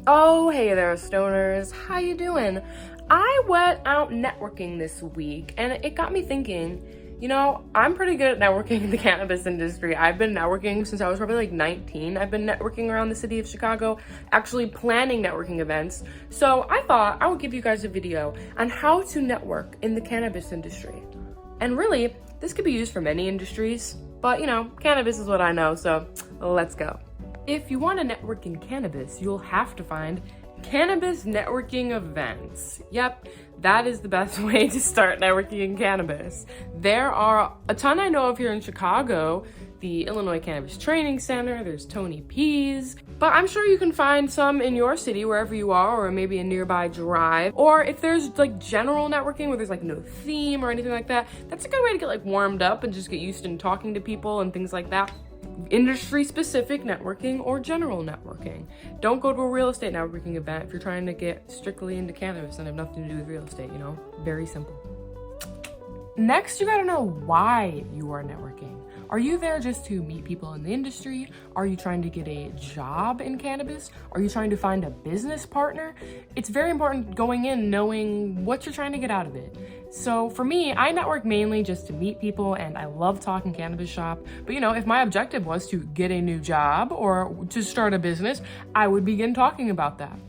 Oh, hey there, stoners. How you doing? I went out networking this week, and it got me thinking, I'm pretty good at networking in the cannabis industry. I've been networking since I was probably like 19. I've been networking around the city of Chicago, actually planning networking events. So I thought I would give you guys a video on how to network in the cannabis industry. And really, this could be used for many industries, but cannabis is what I know, so let's go. If you want to network in cannabis, you'll have to find cannabis networking events. Yep, that is the best way to start networking in cannabis. There are a ton I know of here in Chicago, the Illinois Cannabis Training Center, there's Tony P's, but I'm sure you can find some in your city, wherever you are, or maybe a nearby drive. Or if there's like general networking where there's like no theme or anything like that, that's a good way to get like warmed up and just get used to talking to people and things like that. Industry specific networking or general networking. Don't go to a real estate networking event if you're trying to get strictly into cannabis and have nothing to do with real estate, very simple. Next, you gotta know why you are networking. Are you there just to meet people in the industry? Are you trying to get a job in cannabis? Are you trying to find a business partner? It's very important going in knowing what you're trying to get out of it. So for me, I network mainly just to meet people, and I love talking cannabis shop. But if my objective was to get a new job or to start a business, I would begin talking about that.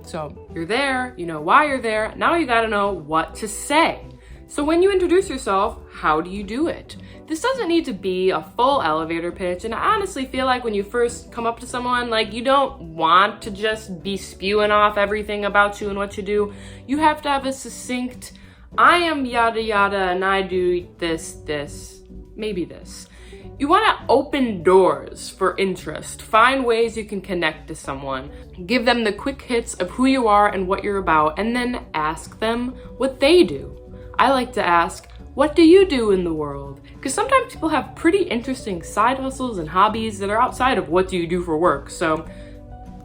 So you're there, you know why you're there. Now you gotta know what to say. So when you introduce yourself, how do you do it? This doesn't need to be a full elevator pitch, and I honestly feel like when you first come up to someone, you don't want to just be spewing off everything about you and what you do. You have to have a succinct, I am yada yada and I do this, maybe this. You want to open doors for interest. Find ways you can connect to someone. Give them the quick hits of who you are and what you're about, and then ask them what they do. I like to ask, what do you do in the world? Because sometimes people have pretty interesting side hustles and hobbies that are outside of what do you do for work. So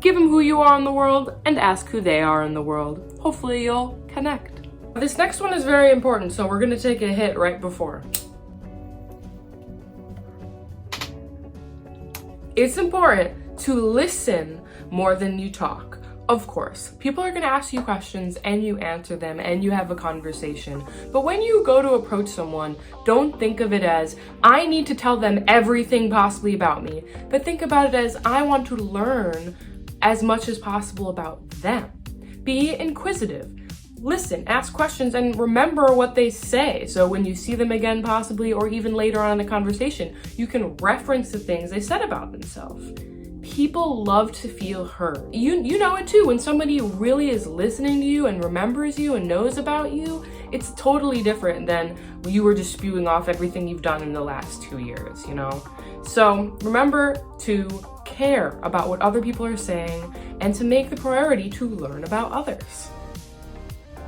give them who you are in the world and ask who they are in the world. Hopefully you'll connect. This next one is very important, so we're gonna take a hit right before. It's important to listen more than you talk. Of course, people are gonna ask you questions and you answer them and you have a conversation. But when you go to approach someone, don't think of it as, I need to tell them everything possibly about me, but think about it as, I want to learn as much as possible about them. Be inquisitive. Listen, ask questions, and remember what they say. So when you see them again possibly, or even later on in the conversation, you can reference the things they said about themselves. People love to feel heard. You know it too, when somebody really is listening to you and remembers you and knows about you, it's totally different than when you were just spewing off everything you've done in the last 2 years, So remember to care about what other people are saying and to make the priority to learn about others.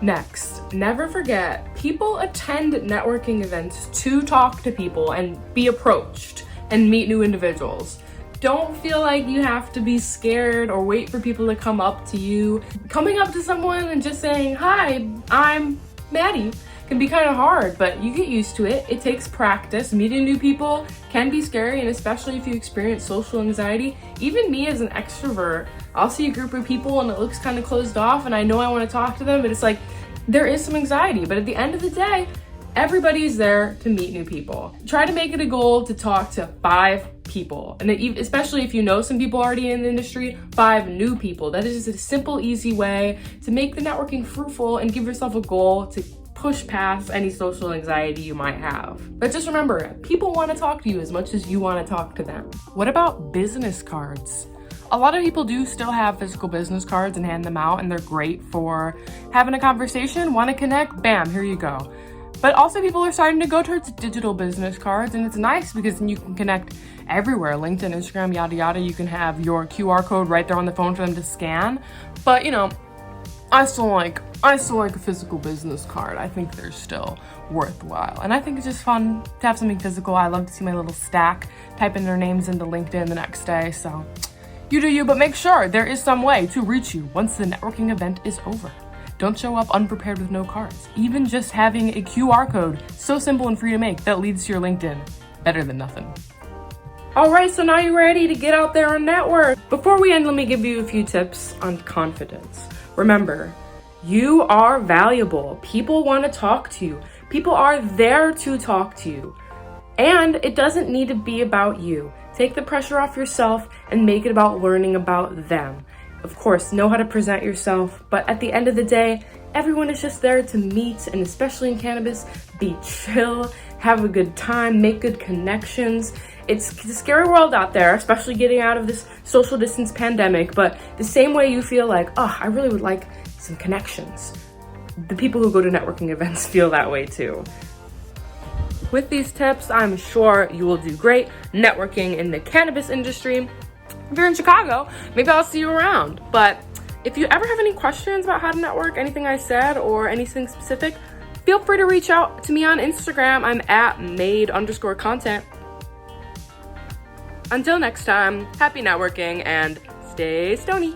Next, never forget, people attend networking events to talk to people and be approached and meet new individuals. Don't feel like you have to be scared or wait for people to come up to you. Coming up to someone and just saying, hi, I'm Maddie, can be kind of hard, but you get used to it. It takes practice. Meeting new people can be scary, and especially if you experience social anxiety. Even me as an extrovert, I'll see a group of people and it looks kind of closed off and I know I want to talk to them, but it's like, there is some anxiety. But at the end of the day, everybody's there to meet new people. Try to make it a goal to talk to 5 people, and especially if you know some people already in the industry, 5 new people. That is just a simple, easy way to make the networking fruitful and give yourself a goal to push past any social anxiety you might have. But just remember, people want to talk to you as much as you want to talk to them. What about business cards? A lot of people do still have physical business cards and hand them out, and they're great for having a conversation, want to connect, bam, here you go. But also people are starting to go towards digital business cards, and it's nice because then you can connect everywhere. LinkedIn, Instagram, yada yada. You can have your QR code right there on the phone for them to scan. But I still like a physical business card. I think they're still worthwhile. And I think it's just fun to have something physical. I love to see my little stack, type in their names into LinkedIn the next day. So you do you, but make sure there is some way to reach you once the networking event is over. Don't show up unprepared with no cards. Even just having a QR code, so simple and free to make, that leads to your LinkedIn, better than nothing. All right, so now you're ready to get out there and network. Before we end, let me give you a few tips on confidence. Remember, you are valuable. People want to talk to you. People are there to talk to you. And it doesn't need to be about you. Take the pressure off yourself and make it about learning about them. Of course, know how to present yourself, but at the end of the day, everyone is just there to meet, and especially in cannabis, be chill, have a good time, make good connections. It's a scary world out there, especially getting out of this social distance pandemic, but the same way you feel like, oh, I really would like some connections, the people who go to networking events feel that way too. With these tips, I'm sure you will do great networking in the cannabis industry. If you're in Chicago, maybe I'll see you around. But if you ever have any questions about how to network, anything I said or anything specific, feel free to reach out to me on Instagram. I'm at made_content. Until next time, happy networking and stay stony.